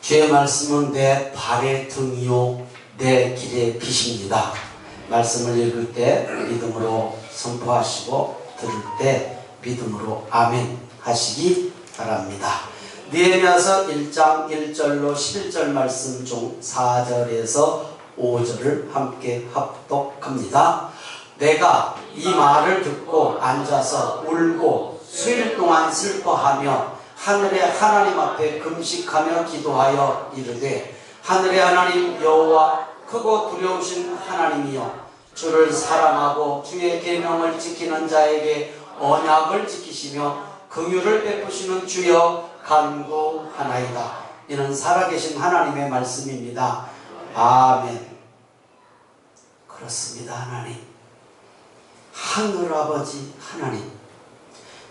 주의 말씀은 내 발의 등이요 내 길의 빛입니다. 말씀을 읽을 때 믿음으로 선포하시고 들을 때 믿음으로 아멘 하시기 바랍니다. 느헤미야서 1장 1절로 11절 말씀 중 4절에서 5절을 함께 합독합니다. 내가 이 말을 듣고 앉아서 울고 수일 동안 슬퍼하며 하늘의 하나님 앞에 금식하며 기도하여 이르되 하늘의 하나님 여호와 크고 두려우신 하나님이여 주를 사랑하고 주의 계명을 지키는 자에게 언약을 지키시며 긍휼을 베푸시는 주여 간구하나이다. 이는 살아계신 하나님의 말씀입니다. 아멘. 그렇습니다. 하나님, 하늘아버지 하나님,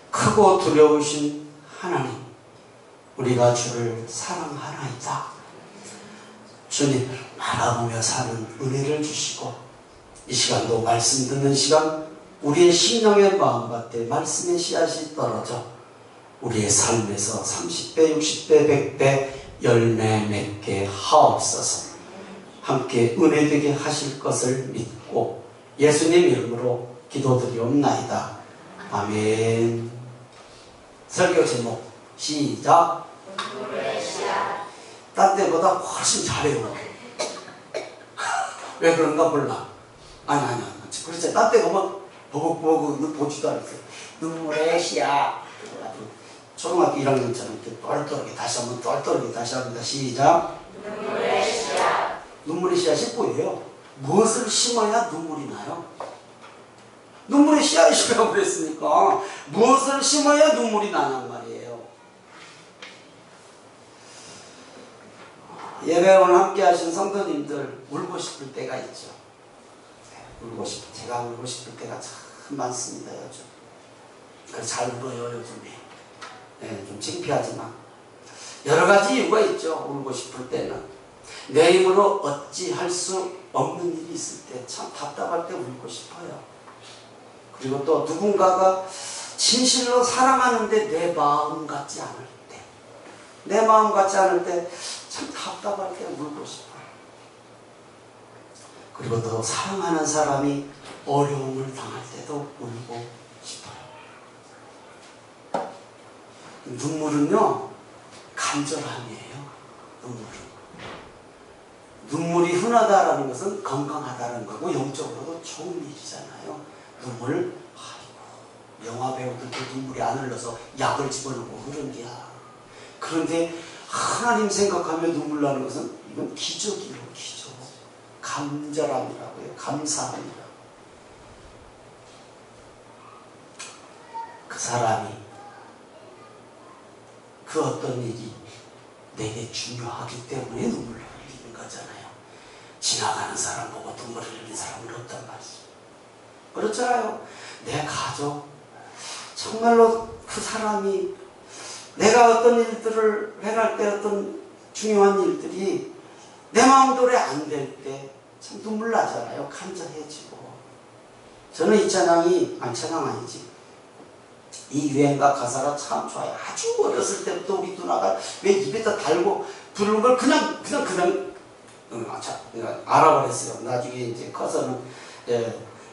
크고 두려우신 하나님, 우리가 주를 사랑하나이다. 주님을 바라보며 사는 은혜를 주시고 이 시간도 말씀 듣는 시간 우리의 심령의 마음밭에 말씀의 씨앗이 떨어져 우리의 삶에서 30배, 60배, 100배 열매 맺게 하옵소서. 함께 은혜되게 하실 것을 믿고 예수님 이름으로 기도드리옵나이다. 아멘. 설교 제목 시작. 딴 때보다 훨씬 잘해요. 왜 그런가 몰라. 아니. 그렇지. 딴 때 보면 버벅버벅 보지도 않았어요. 눈물의 씨앗. 초등학교 1학년처럼 이렇게 똘똘하게 다시 한번 똘똘하게 다시 합니다. 시작. 눈물의 씨앗. 눈물의 씨앗이 뭐예요? 무엇을 심어야 눈물이 나요? 눈물의 씨앗이라고 그랬으니까 무엇을 심어야 눈물이 나냔 말이에요. 예배 오늘 함께 하신 성도님들 울고 싶을 때가 있죠. 제가 울고 싶을 때가 참 많습니다. 요즘. 그래서 잘 울어요 요즘에. 네, 좀 창피하지만 여러 가지 이유가 있죠. 울고 싶을 때는 내 힘으로 어찌할 수 없는 일이 있을 때 참 답답할 때 울고 싶어요. 그리고 또 누군가가 진실로 사랑하는데 내 마음 같지 않을 때, 내 마음 같지 않을 때 참 답답할 때 울고 싶어요. 그리고 또 사랑하는 사람이 어려움을 당할 때도 울고 싶어요. 눈물은요 간절함이에요. 눈물이 흔하다라는 것은 건강하다는 거고 영적으로도 좋은 일이잖아요. 눈물, 아이고 영화 배우들도 눈물이 안 흘러서 약을 집어넣고 그런 게야. 그런데 하나님 생각하며 눈물 나는 것은 이건 기적이에요. 기적. 감절함이라고요. 감사함이라고. 그 사람이 그 어떤 일이 내게 중요하기 때문에 눈물을 흘리는 거잖아요. 지나가는 사람 보고 눈물을 흘리는 사람은 없단 말이죠. 그렇잖아요. 내 가족, 정말로 그 사람이 내가 어떤 일들을 행할 때 어떤 중요한 일들이 내 마음대로 안 될 때 참 눈물 나잖아요. 간절해지고. 저는 이 찬양이, 찬양 아니지. 이 유행가 가사가 참 좋아요. 아주 어렸을 때부터 우리 누나가 왜 입에다 달고 부르는 걸 그냥 알아버렸어요. 나중에 이제 커서는,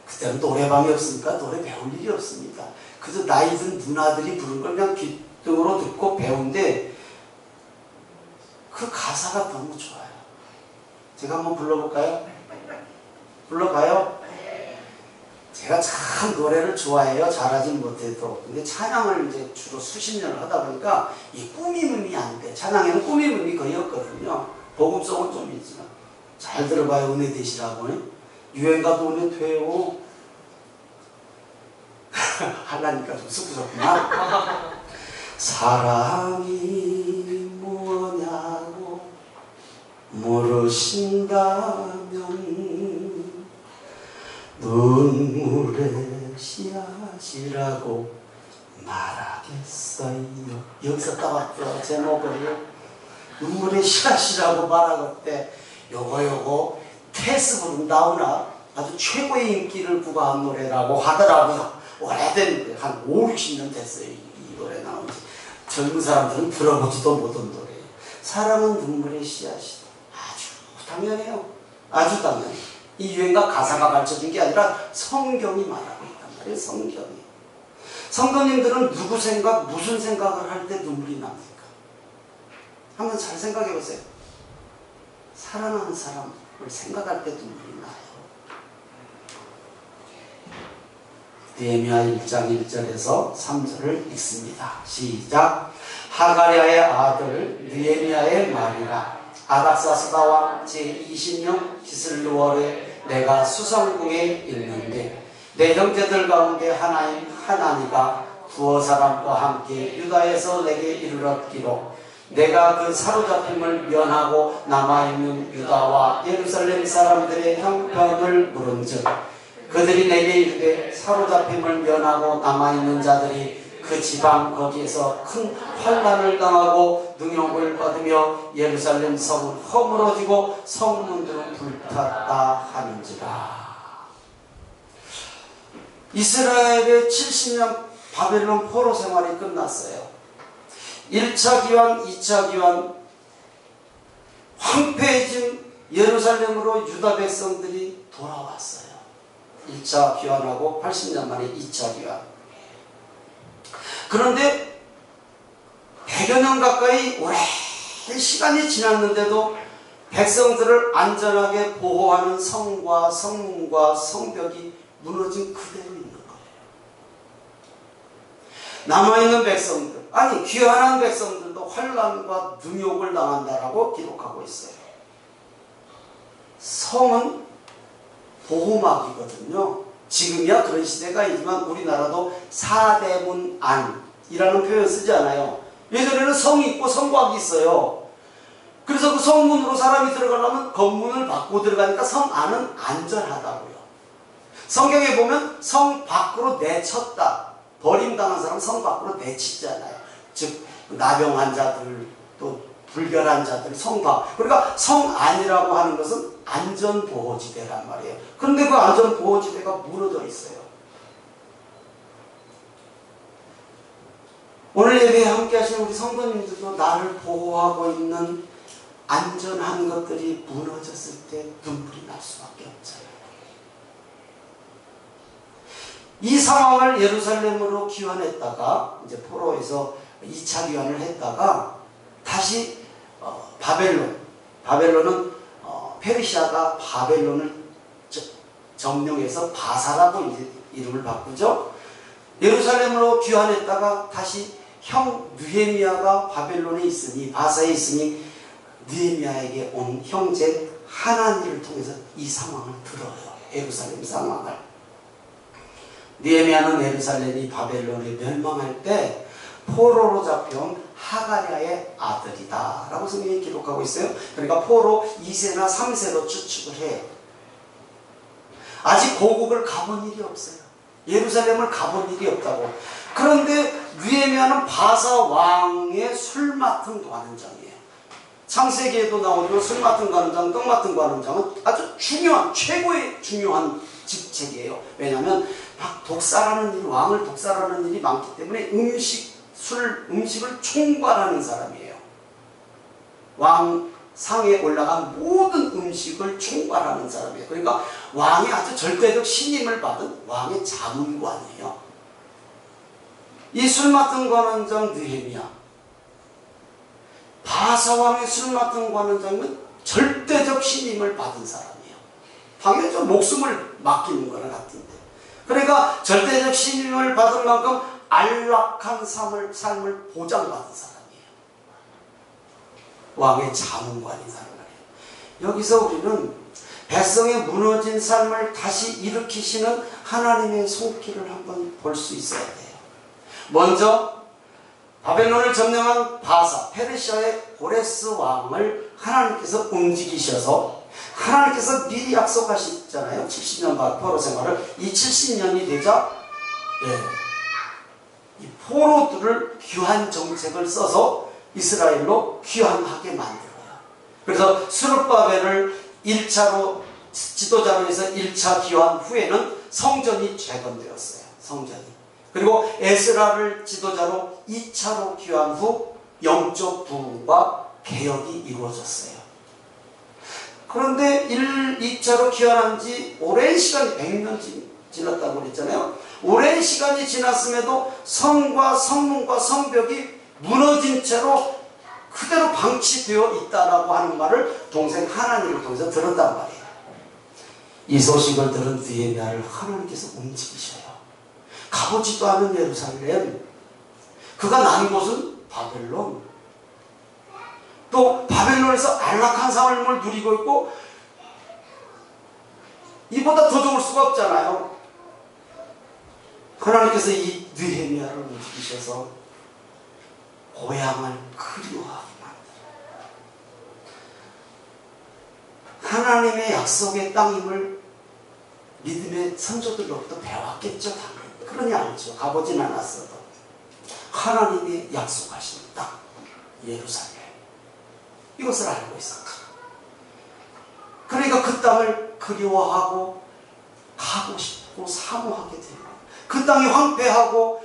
그때는 노래방이 없으니까 노래 배울 일이 없습니다. 그래서 나이 든 누나들이 부르는 걸 그냥 귀등으로 듣고 배운데 그 가사가 너무 좋아요. 제가 한번 불러볼까요? 불러봐요? 제가 참 노래를 좋아해요. 잘하진 못해도. 근데 찬양을 이제 주로 수십 년을 하다 보니까 이 꾸밈음이 안 돼. 찬양에는 꾸밈음이 거의 없거든요. 복음성은 좀 있지만. 잘 들어봐요. 은혜 되시라고. 유행가도 은혜 돼요. 하려니까 좀 슬프셨구나. 사랑이 뭐냐고 물으신다면 눈물의 씨앗이라고 말하겠어요. 여기서 따왔죠. 제목을 눈물의 씨앗이라고 말하고 때 요거 테스트로 나오나 아주 최고의 인기를 부과한 노래라고 하더라고요. 오래된 한 5, 60년 됐어요. 이 노래 나온 지. 젊은 사람들은 들어보지도 못한 노래예요. 사랑은 눈물의 씨앗이다. 아주 당연해요. 아주 당연해. 이 유행가 가사가 가르쳐준 게 아니라 성경이 말하고 있단 말이에요. 성경이. 성도님들은 누구 생각, 무슨 생각을 할 때 눈물이 납니까? 한번 잘 생각해 보세요. 사랑하는 사람을 생각할 때 눈물이 나요. 느헤미야 1장 1절에서 3절을 읽습니다. 시작. 하가랴의 아들 느헤미야의 말이라. 아닥사스다 왕 제20년 기슬루월에 내가 수성궁에 있는데 내 형제들 가운데 하나니가 두어 사람과 함께 유다에서 내게 이르렀기로 내가 그 사로잡힘을 면하고 남아있는 유다와 예루살렘 사람들의 형편을 물은즉 그들이 내게 이르되 사로잡힘을 면하고 남아있는 자들이 그 지방 거기에서 큰 환난을 당하고 능욕을 받으며 예루살렘 성은 허물어지고 성문들은 불탔다 하는지라. 이스라엘의 70년 바벨론 포로 생활이 끝났어요. 1차 기환, 2차 기환, 황폐해진 예루살렘으로 유다 백성들이 돌아왔어요. 1차 기환하고 80년 만에 2차 기환. 그런데 100여 년 가까이 오랜 시간이 지났는데도 백성들을 안전하게 보호하는 성과 성문과 성벽이 무너진 그대로 있는 거예요. 남아있는 백성들, 아니 귀환한 백성들도 환난과 능욕을 당한다라고 기록하고 있어요. 성은 보호막이거든요. 지금이야 그런 시대가 있지만 우리나라도 사대문안이라는 표현 쓰지 않아요. 예전에는 성이 있고 성곽이 있어요. 그래서 그 성문으로 사람이 들어가려면 검문을 받고 들어가니까 성 안은 안전하다고요. 성경에 보면 성 밖으로 내쳤다. 버림당한 사람 성 밖으로 내치잖아요. 즉 나병 환자들 또 불결한 자들 성 밖. 그러니까 성 안이라고 하는 것은 안전보호지대란 말이에요. 그런데 그 안전보호지대가 무너져 있어요. 오늘 예배에 함께 하시는 우리 성도님들도 나를 보호하고 있는 안전한 것들이 무너졌을 때 눈물이 날 수밖에 없잖아요. 이 상황을 예루살렘으로 귀환했다가 이제 포로에서 2차 귀환을 했다가 다시 바벨론은 페르시아가 바벨론을 점령해서 바사라고 이제 이름을 바꾸죠. 예루살렘으로 귀환했다가 다시 형 느헤미야가 바벨론에 있으니 바사에 있으니 느헤미야에게 온 형제 하나니를 통해서 이 상황을 들어요. 예루살렘 상황을. 느헤미야는 예루살렘이 바벨론에 멸망할 때 포로로 잡혀온 하가랴의 아들이다 라고 성경이 기록하고 있어요. 그러니까 포로 2세나 3세로 추측을 해요. 아직 고국을 가본 일이 없어요. 예루살렘을 가본 일이 없다고. 그런데 느헤미야는 바사 왕의 술 맡은 관원장이에요. 창세기에도 나오지만 술 맡은 관원장, 떡 맡은 관원장은 아주 중요한, 최고의 중요한 직책이에요. 왜냐하면 막 독살하는 일, 왕을 독살하는 일이 많기 때문에 음식을 총괄하는 사람이에요. 왕상에 올라간 모든 음식을 총괄하는 사람이에요. 그러니까 왕의 아주 절대적 신임을 받은 왕의 자문관이에요. 이 술 맡은 관원장 느헤미야, 바사왕의 술 맡은 관원장은 절대적 신임을 받은 사람이에요. 당연히 좀 목숨을 맡기는 거나 같은데. 그러니까 절대적 신임을 받은 만큼 안락한 삶을 보장받은 사람이에요. 왕의 자문관인 사람이에요. 여기서 우리는 백성의 무너진 삶을 다시 일으키시는 하나님의 손길을 한번 볼 수 있어야 돼요. 먼저 바벨론을 점령한 바사, 페르시아의 고레스 왕을 하나님께서 움직이셔서 하나님께서 미리 약속하셨잖아요. 70년 포로 생활을. 이 70년이 되자 이 포로들을 귀환 정책을 써서 이스라엘로 귀환하게 만들어요. 그래서 스룹바벨을 1차로 지도자로 해서 1차 귀환 후에는 성전이 재건되었어요. 성전이. 그리고 에스라를 지도자로 2차로 귀환 후 영적 부흥과 개혁이 이루어졌어요. 그런데 2차로 귀환한 지 오랜 시간이 100년 지났다고 그랬잖아요. 오랜 시간이 지났음에도 성과 성문과 성벽이 무너진 채로 그대로 방치되어 있다라고 하는 말을 동생 하나님을 통해서 들었단 말이에요. 이 소식을 들은 느헤미야를 하나님께서 움직이셔요. 가보지도 않은 예루살렘, 그가 난 곳은 바벨론, 또 바벨론에서 안락한 삶을 누리고 있고 이보다 더 좋을 수가 없잖아요. 하나님께서 이 느헤미야를 움직이셔서 고향을 그리워하게 만들어요. 하나님의 약속의 땅임을 믿음의 선조들로부터 배웠겠죠, 당연히. 그러니 알죠. 가보진 않았어도. 하나님의 약속하신 땅, 예루살렘. 이것을 알고 있었죠. 그러니까 그 땅을 그리워하고 가고 싶고 사모하게 되고, 그 땅이 황폐하고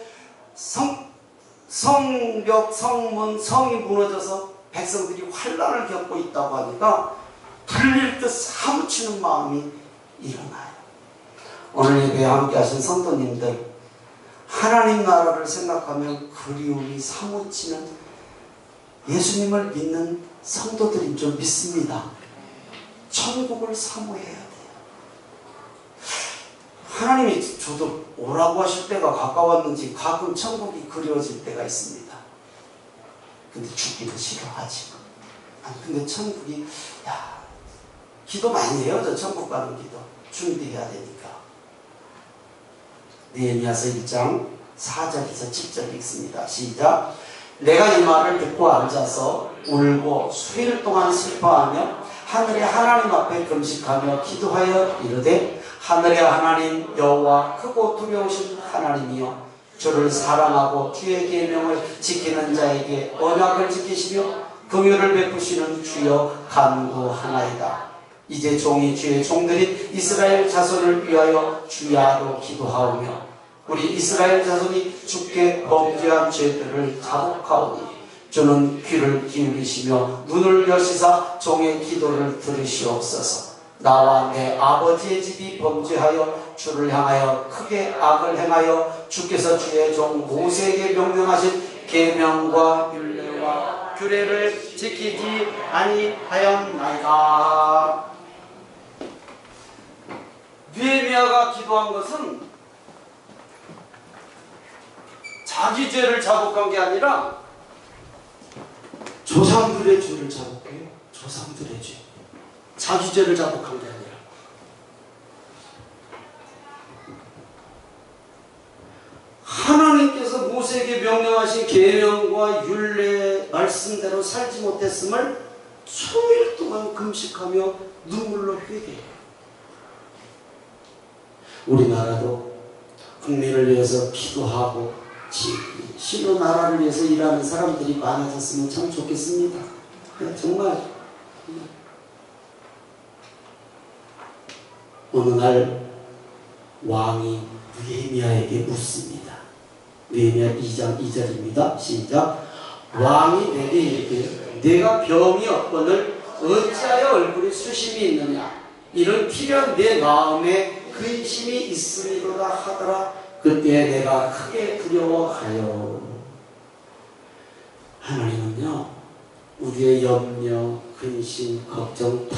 성벽, 성문, 성이 무너져서 백성들이 환난을 겪고 있다고 하니까 불릴 듯 사무치는 마음이 일어나요. 오늘 예배에 함께 하신 성도님들, 하나님 나라를 생각하면 그리움이 사무치는 예수님을 믿는 성도들인 줄 믿습니다. 천국을 사모해야 돼요. 하나님이 저도 오라고 하실 때가 가까웠는지 가끔 천국이 그리워질 때가 있습니다. 근데 죽기도 싫어하지만, 근데 천국이, 기도 많이 해요. 저 천국 가는 기도 준비해야 되니까. 느헤미야서 1장 4절에서 7절 읽습니다. 시작. 내가 이 말을 듣고 앉아서 울고 수일 동안 슬퍼하며 하늘의 하나님 앞에 금식하며 기도하여 이르되, 하늘의 하나님 여호와 크고 두려우신 하나님이여, 주를 사랑하고 주의 계명을 지키는 자에게 언약을 지키시며 긍휼을 베푸시는 주여 간구하나이다. 이제 종이 주의 종들인 이스라엘 자손을 위하여 주야로 기도하오며 우리 이스라엘 자손이 주께 범죄한 죄들을 자복하오니 주는 귀를 기울이시며 눈을 여시사 종의 기도를 들으시옵소서. 나와 내 아버지의 집이 범죄하여 주를 향하여 크게 악을 행하여 주께서 주의 종 모세에게 명령하신 계명과 율례와 규례를 지키지 아니하였나이다. 느헤미야가 기도한 것은 자기 죄를 자복한 게 아니라 조상들의 죄를 자복해요. 조상들의 죄. 자기 죄를 자복한 게 아니라. 하나님께서 모세에게 명령하신 계명과 율례 말씀대로 살지 못했음을 수일 동안 금식하며 눈물로 회개해요. 우리나라도 국민을 위해서 기도하고 신로 나라를 위해서 일하는 사람들이 많아졌으면 참 좋겠습니다. 정말. 어느 날 왕이 느헤미야에게 묻습니다. 느헤미야 2장 2절입니다. 시작. 왕이 내게 이르되, 내가 병이 없거늘 어찌하여 얼굴에 수심이 있느냐? 이는 필연 내 마음에 근심이 있음이로다 하더라. 그때 내가 크게 두려워하여. 하나님은요, 우리의 염려, 근심, 걱정 다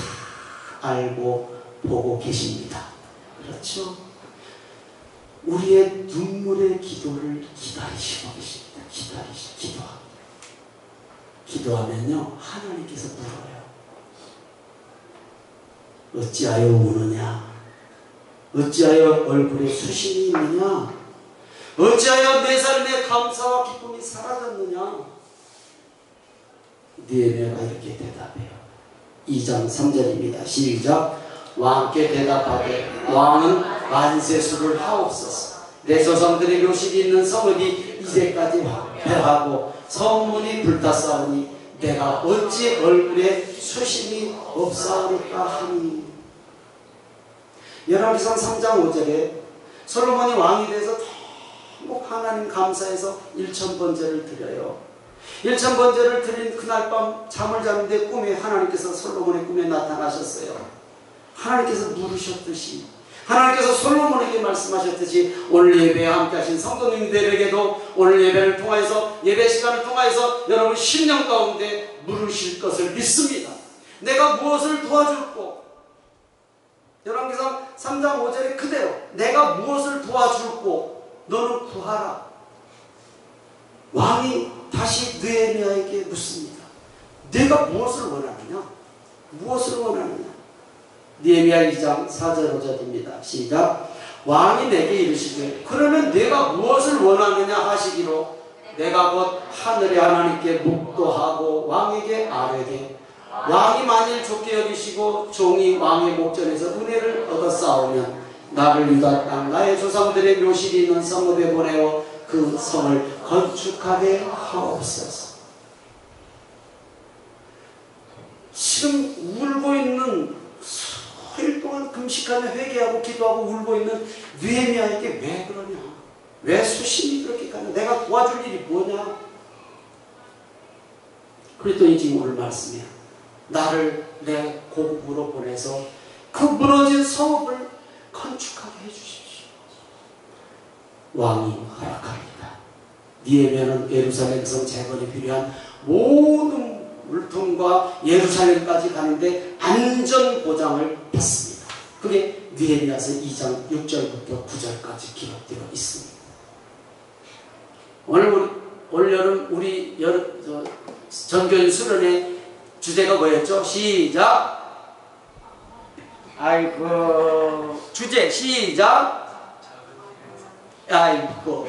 알고 보고 계십니다. 그렇죠? 우리의 눈물의 기도를 기다리시고 계십니다. 기도하면요, 하나님께서 물어요. 어찌하여 우느냐? 어찌하여 얼굴에 수심이 있느냐? 어찌하여 내 삶에 감사와 기쁨이 사라졌느냐? 느헤미야가 이렇게 대답해요. 2장 3절입니다. 시작. 왕께 대답하되, 왕은 만세수를 하옵소서. 내 조상들의 묘식이 있는 성읍이 이제까지 황폐하고 성문이 불탔사오니 내가 어찌 얼굴에 수심이 없사오리까 하니. 열왕기상 3장 5절에 솔로몬이 왕이 돼서 전부 하나님 감사해서 1000번제를 드려요. 일천번제를 드린 그날 밤 잠을 자는데 꿈에 하나님께서 솔로몬의 꿈에 나타나셨어요. 하나님께서 물으셨듯이, 하나님께서 솔로몬에게 말씀하셨듯이 오늘 예배에 함께 하신 성도님들에게도 오늘 예배를 통하여서, 예배 시간을 통하여서 여러분 심령 가운데 물으실 것을 믿습니다. 내가 무엇을 도와줄고, 열왕기상 3장 5절에 그대로 내가 무엇을 도와줄고 너는 구하라. 왕이 다시 느헤미야에게 묻습니다. 내가 무엇을 원하느냐? 무엇을 원하느냐? 느헤미야 2장 4절 5절입니다. 시작. 왕이 내게 이르시되 그러면 내가 무엇을 원하느냐 하시기로 내가 곧 하늘의 하나님께 묵도하고 왕에게 아뢰되 왕이 만일 좋게 여기시고 종이 왕의 목전에서 은혜를 얻었사오면 나를 유다 땅 나의 조상들의 묘실이 있는 성읍에 보내어 그 성을 건축하게 하옵소서. 지금 울고 있는, 수일 동안 금식하며 회개하고 기도하고 울고 있는 느헤미야에게 왜 그러냐? 왜 수심이 그렇게 가냐? 내가 도와줄 일이 뭐냐? 그랬더니 지금 오늘 말씀이야. 나를 내 고국으로 보내서 그 무너진 성읍을 건축하게 해주십시오. 왕이 허락합니다. 느헤미야는 예루살렘 성 재건에 필요한 모든 물품과 예루살렘까지 가는데 안전 보장을 받습니다. 그게 느헤미야서 2장 6절부터 9절까지 기록되어 있습니다. 오늘 올여름 우리 전교인 수련회 주제가 뭐였죠? 시작. 아이고, 주제 시작. 아이고,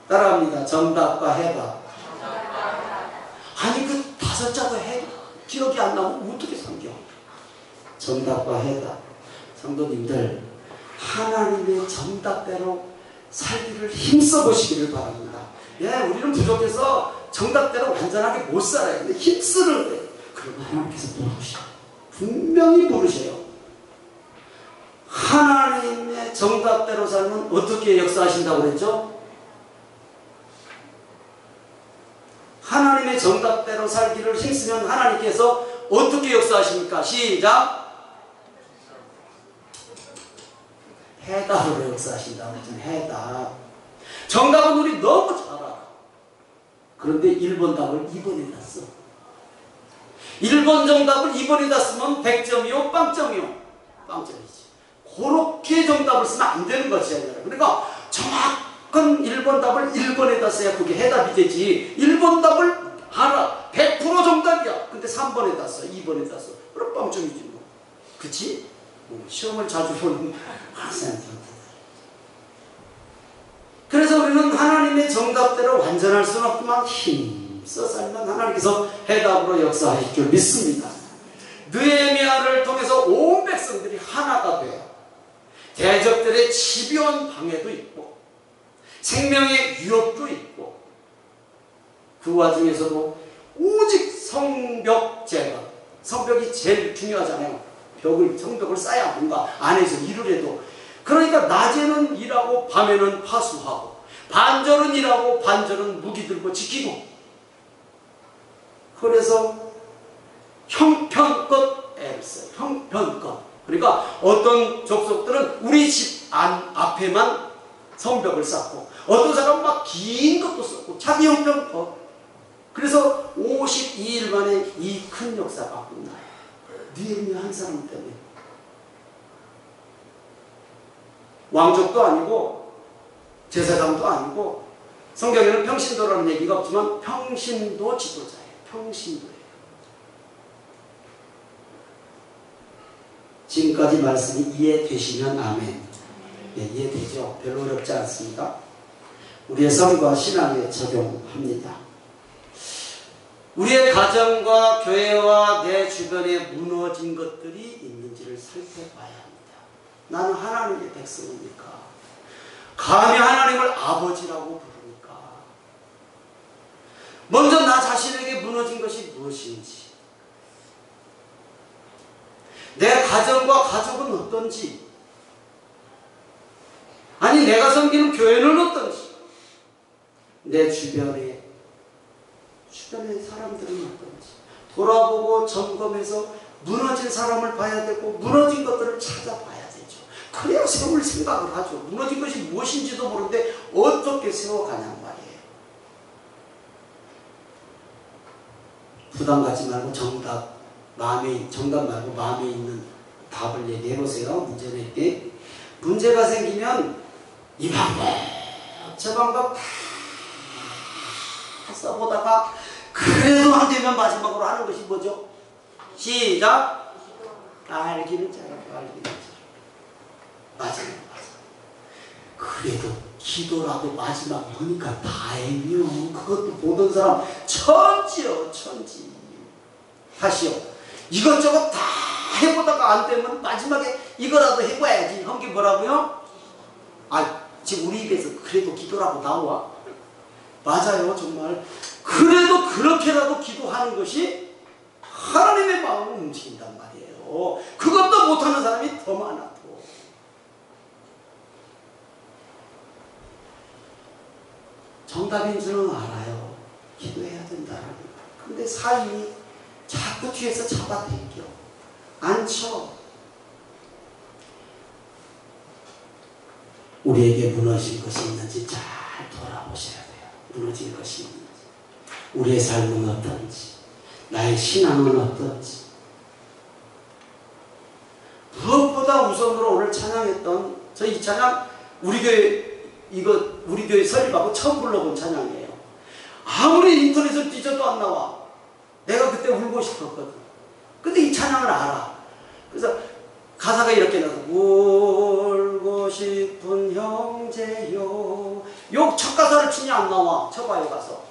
따라합니다. 정답과 해답. 아니 그 다섯 자가 기억이 안 나면 어떻게 섬겨? 정답과 해답. 성도님들, 하나님의 정답대로 살기를 힘써 보시기를 바랍니다. 예, 우리는 부족해서 정답대로 완전하게 못 살아요. 근데 힘쓰는데, 그러면 하나님께서 부르셔. 분명히 부르셔요. 하나님의 정답대로 살면 어떻게 역사하신다고 그랬죠? 하나님의 정답대로 살기를 힘쓰면 하나님께서 어떻게 역사하십니까? 시작. 해답으로 역사하신다고 했잖아요. 해답. 정답은 우리 너무 잘 알아. 그런데 1번 답을 2번에다 써. 1번 정답을 2번에다 쓰면 100점이요? 빵점이요? 빵점이지. 그렇게 정답을 쓰면 안 되는 것이야. 그러니까 정확한 1번 답을 1번에다 써야 그게 해답이 되지. 1번 답을 알아. 100% 정답이야. 근데 3번에다 써. 2번에다 써. 그럼 빵점이지 뭐. 그치? 시험을 자주 보는 학생들. 그래서 우리는 하나님의 정답대로 완전할 수는 없지만 힘써 살면 하나님께서 해답으로 역사하실 줄 믿습니다. 느헤미야를 통해서 온 백성들이 하나가 돼요. 대적들의 집요한 방해도 있고 생명의 위협도 있고 그 와중에서도 오직 성벽 제거, 성벽이 제일 중요하잖아요. 성벽을 쌓아야 뭔가 안에서 일을 해도. 그러니까 낮에는 일하고 밤에는 파수하고 반절은 일하고 반절은 무기 들고 지키고. 그래서 형편껏 애를 써요. 형편껏. 그러니까 어떤 족속들은 우리 집 앞에만 성벽을 쌓고 어떤 사람은 막 긴 것도 썼고 자기 형편껏. 그래서 52일 만에 이 큰 역사가 끝나요. 느헤미야 한 사람 때문에. 왕족도 아니고 제사장도 아니고 성경에는 평신도라는 얘기가 없지만 평신도 지도자예요. 평신도예요. 지금까지 말씀이 이해되시면 아멘. 네, 이해되죠? 별로 어렵지 않습니다. 우리의 삶과 신앙에 적용합니다. 우리의 가정과 교회와 내 주변에 무너진 것들이 있는지를 살펴봐야 합니다. 나는 하나님의 백성입니까? 감히 하나님을 아버지라고 부르니까? 먼저 나 자신에게 무너진 것이 무엇인지, 내 가정과 가족은 어떤지, 아니 내가 섬기는 교회는 어떤지, 내 주변에 주변의 사람들은 어떤지 돌아보고 점검해서 무너진 사람을 봐야 되고 무너진 것들을 찾아봐야 되죠. 그래야 세울 생각을 하죠. 무너진 것이 무엇인지도 모르는데 어떻게 세워가냔 말이에요. 부담 갖지 말고 정답 말고 마음에 있는 답을 얘기해 보세요. 문제 낼 때 문제가 생기면 이 방법 저 방법 다 써보다가 그래도 안 되면 마지막으로 하는 것이 뭐죠? 시작! 알기는 잘하고 알기는 잘하고 맞아요. 그래도 기도라도 마지막 보니까 다행이요. 그것도 보던 사람 천지요 천지. 다시요. 이것저것 다 해보다가 안 되면 마지막에 이거라도 해봐야지. 한 게 뭐라고요? 지금 우리 입에서 그래도 기도라고 나와? 맞아요. 정말 그래도 그렇게라도 기도하는 것이 하나님의 마음을 움직인단 말이에요. 그것도 못하는 사람이 더 많아. 더. 정답인 줄은 알아요. 기도해야 된다라는 거. 근데 삶이 자꾸 뒤에서 잡아당겨 안 쳐. 우리에게 무너질 것이 있는지 잘 돌아보셔야 돼요. 무너질 것이 있는지, 우리의 삶은 어떤지, 나의 신앙은 어떤지. 무엇보다 우선으로 오늘 찬양했던 저 이 찬양 우리 교회 설립하고 처음 불러본 찬양이에요. 아무리 인터넷을 뒤져도 안 나와. 내가 그때 울고 싶었거든. 근데 이 찬양을 알아. 그래서 가사가 이렇게 나서 울고 싶은 형제요. 요 첫 가사를 치니 안 나와. 쳐봐요 가서.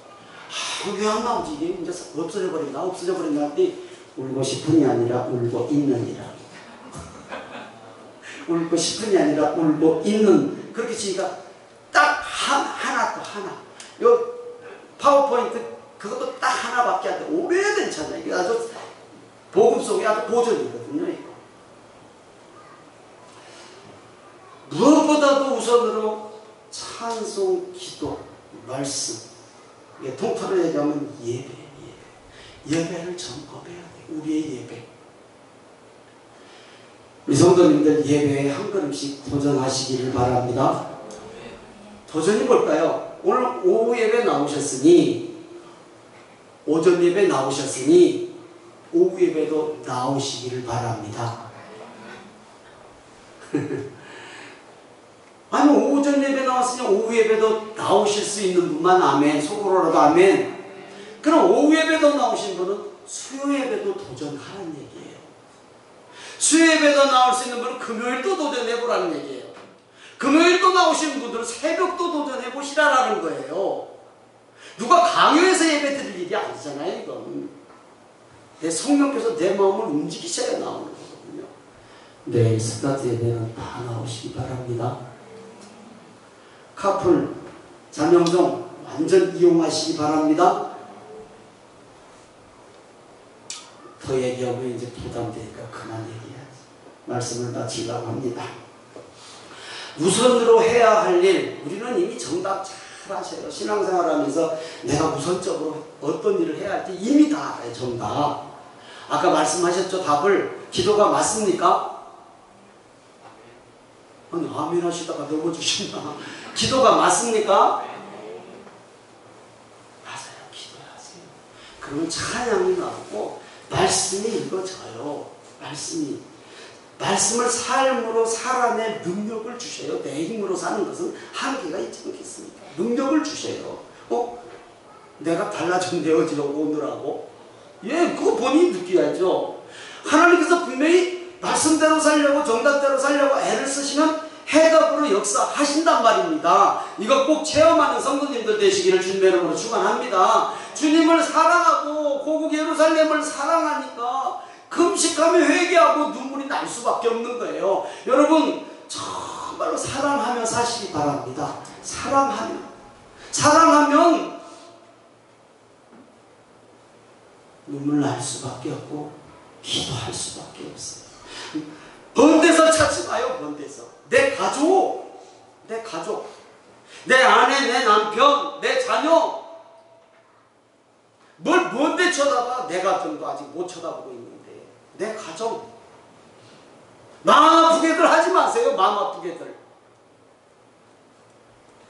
왜 안 나오지? 이게 이제 없어져 버린다. 하더니 울고 싶은이 아니라 울고 있느니라. 울고 싶은이 아니라 울고 있는. 그렇게 치니까 딱 하나 또 하나. 요 파워포인트 그것도 딱 하나밖에 안 돼. 오래된 찬양. 이게 아주 복음 속에 아주 보존이거든요. 이거. 무엇보다도 우선으로 찬송, 기도, 말씀. 이게 통틀어 얘기하면 예배를 점검해야 돼. 우리의 예배. 우리 성도님들 예배에 한 걸음씩 도전하시기를 바랍니다. 도전이 뭘까요? 오늘 오후 예배 나오셨으니, 오전 예배 나오셨으니 오후 예배도 나오시기를 바랍니다. 아니 오전 예배 나왔으니 오후 예배도 나오실 수 있는 분만 아멘. 속으로라도 아멘. 그럼 오후 예배도 나오신 분은 수요 예배도 도전하라는 얘기예요. 수요 예배도 나올 수 있는 분은 금요일도 도전해보라는 얘기예요. 금요일도 나오신 분들은 새벽도 도전해보시라라는 거예요. 누가 강요해서 예배 드릴 일이 아니잖아요. 이건 내 성령께서 내 마음을 움직이셔야 나오는 거거든요. 내일 스타트 예배는 다 나오시기 바랍니다. 카풀 자명종 완전 이용하시기 바랍니다. 더 얘기하면 이제 부담되니까 그만 얘기해야지. 말씀을 마치려고 합니다. 우선으로 해야 할 일, 우리는 이미 정답 잘 아셔요. 신앙생활하면서 내가 우선적으로 어떤 일을 해야 할지 이미 다 알아요. 정답. 아까 말씀하셨죠. 답을. 기도가 맞습니까? 아니, 아멘 하시다가 넘어지신다. 기도가 맞습니까? 맞아요. 기도하세요. 그러면 찬양이 나오고 말씀이 읽어져요. 말씀을 삶으로 살아낼 능력을 주셔요. 내 힘으로 사는 것은 한계가 있지 않겠습니까? 능력을 주셔요. 내가 달라졌네요. 오늘하고. 예, 그거 본인이 느껴야죠. 하나님께서 분명히 말씀대로 살려고 정답대로 살려고 애를 쓰시면 해답으로 역사하신단 말입니다. 이거 꼭 체험하는 성도님들 되시기를 주님의 이름으로 축원합니다. 주님을 사랑하고 고국 예루살렘을 사랑하니까 금식하며 회개하고 눈물이 날 수밖에 없는 거예요. 여러분 정말로 사랑하며 사시기 바랍니다. 사랑하면 눈물 날 수밖에 없고 기도할 수밖에 없어요. 먼 데서 찾지 마요. 먼 데서. 내 가족, 내 아내, 내 남편, 내 자녀 뭔데 쳐다봐? 내 가정도 아직 못 쳐다보고 있는데. 내 가정. 마음 아프게들 하지 마세요. 마음 아프게들.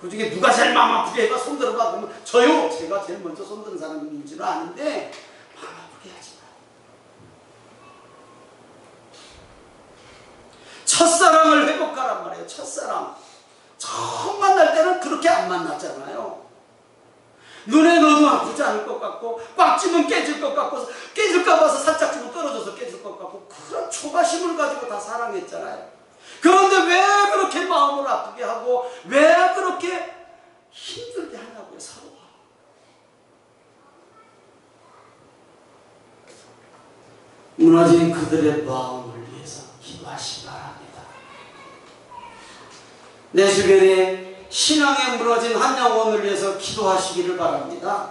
그 중에 누가 제일 마음 아프게 해가 손들어봐. 그러면 저요. 제가 제일 먼저 손드는 사람인 줄 아는데 마음 아프게 하지 마. 첫사랑을 회복하란 말이에요. 첫사랑. 처음 만날 때는 그렇게 안 만났잖아요. 눈에 넣어도 아프지 않을 것 같고 꽉 찌면 깨질 것 같고 깨질까 봐서 살짝 좀 떨어져서 깨질 것 같고 그런 초가심을 가지고 다 사랑했잖아요. 그런데 왜 그렇게 마음을 아프게 하고 왜 그렇게 힘들게 하냐고요. 서로가. 무너진 그들의 마음을 위해서 기도하시기 바랍니다. 내 주변에 신앙에 무너진 한 영혼을 위해서 기도하시기를 바랍니다.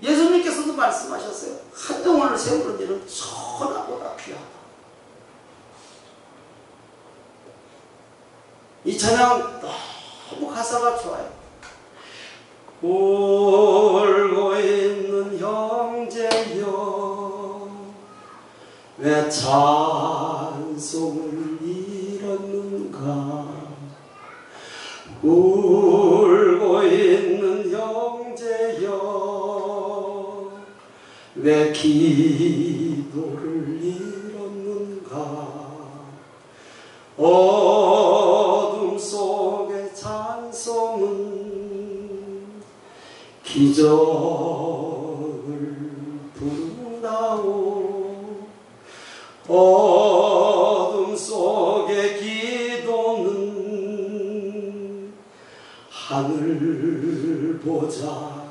예수님께서도 말씀하셨어요. 한 영혼을 세우는 일은 천하보다 귀하다. 이 찬양 너무 가사가 좋아요. 울고 있는 형제여 왜 찬송을 잃었는가. 울고 있는 형제여 왜 기도를 잃었는가. 어둠 속의 찬송은 기적을 부른다오. 어둠 속의 기도는 하늘 보자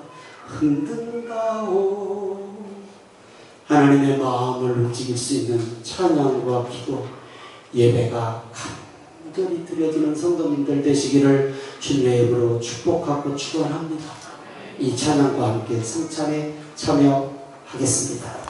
흔든다오. 하나님의 마음을 움직일 수 있는 찬양과 기도 예배가 간절히 드려지는 성도님들 되시기를 주님의 이름으로 축복하고 축원합니다. 이 찬양과 함께 승찬에 참여하겠습니다.